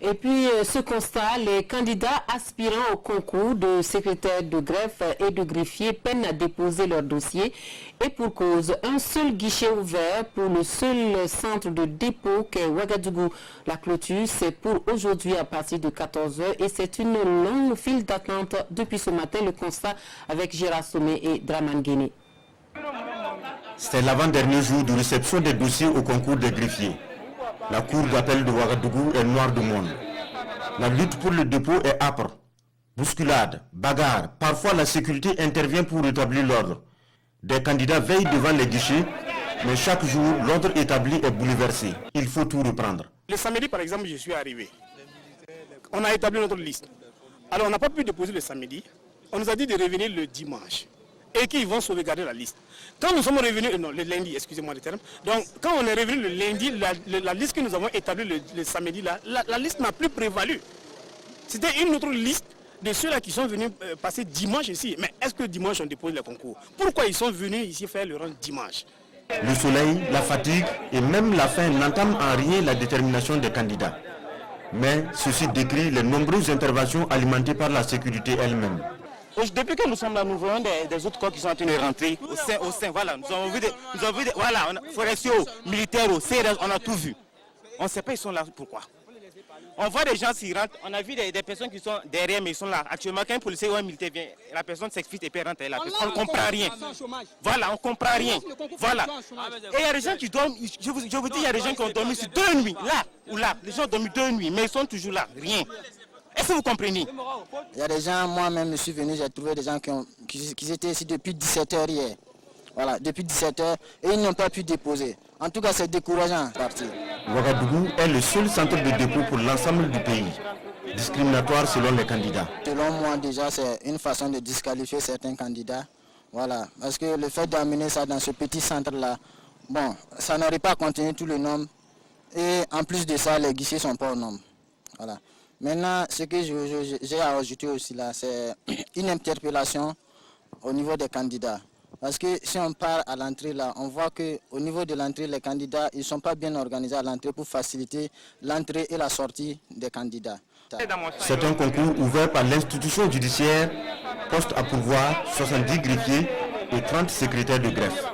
Et puis, ce constat, les candidats aspirant au concours de secrétaire de greffe et de greffier peinent à déposer leur dossier. Et pour cause, un seul guichet ouvert pour le seul centre de dépôt qu'est Ouagadougou. La clôture, c'est pour aujourd'hui à partir de 14h et c'est une longue file d'attente depuis ce matin. Le constat avec Gérard Sommet et Draman Guéné. C'est l'avant-dernier jour de réception des dossiers au concours des greffiers. La cour d'appel de Ouagadougou est noire de monde. La lutte pour le dépôt est âpre. Bousculade, bagarre, parfois la sécurité intervient pour rétablir l'ordre. Des candidats veillent devant les guichets, mais chaque jour, l'ordre établi est bouleversé. Il faut tout reprendre. Le samedi, par exemple, je suis arrivé. On a établi notre liste. Alors, on n'a pas pu déposer le samedi. On nous a dit de revenir le dimanche. Et qu'ils vont sauvegarder la liste. Quand nous sommes revenus, non, le lundi, excusez-moi le terme. Donc, quand on est revenu le lundi, la liste que nous avons établie le samedi, la liste n'a plus prévalu. C'était une autre liste de ceux-là qui sont venus passer dimanche ici. Mais est-ce que dimanche on dépose le concours? Pourquoi ils sont venus ici faire le rang dimanche? Le soleil, la fatigue et même la faim n'entament en rien la détermination des candidats. Mais ceci décrit les nombreuses interventions alimentées par la sécurité elle-même. Depuis que nous sommes là, nous voyons des autres corps qui sont en train de rentrer au sein, voilà, nous avons vu voilà, forestiers, militaires, CRS, on a tout vu. On ne sait pas ils sont là pourquoi. On voit des gens s'y rentrent, on a vu des personnes qui sont derrière mais ils sont là. Actuellement quand un policier ou un militaire vient, la personne s'exfile et puis rentre là. On ne comprend rien. Voilà, on ne comprend rien. Voilà. Et il y a des gens qui dorment, je vous dis, il y a des gens qui ont dormi sur 2 nuits, là ou là. Les gens ont dormi 2 nuits, mais ils sont toujours là, rien. Est-ce que vous comprenez? Il y a des gens, moi-même je suis venu, j'ai trouvé des gens qui étaient ici depuis 17h hier. Voilà, depuis 17h et ils n'ont pas pu déposer. En tout cas, c'est décourageant de partir. Ouagadougou est le seul centre de dépôt pour l'ensemble du pays. Discriminatoire selon les candidats. Selon moi, déjà, c'est une façon de disqualifier certains candidats. Voilà, parce que le fait d'amener ça dans ce petit centre-là, bon, ça n'aurait pas contenu tout le nombre. Et en plus de ça, les guichets ne sont pas au nombre. Voilà. Maintenant, ce que j'ai à ajouter aussi là, c'est une interpellation au niveau des candidats. Parce que si on part à l'entrée là, on voit qu'au niveau de l'entrée, les candidats, ils ne sont pas bien organisés à l'entrée pour faciliter l'entrée et la sortie des candidats. C'est un concours ouvert par l'institution judiciaire, poste à pourvoir, 70 greffiers et 30 secrétaires de greffe.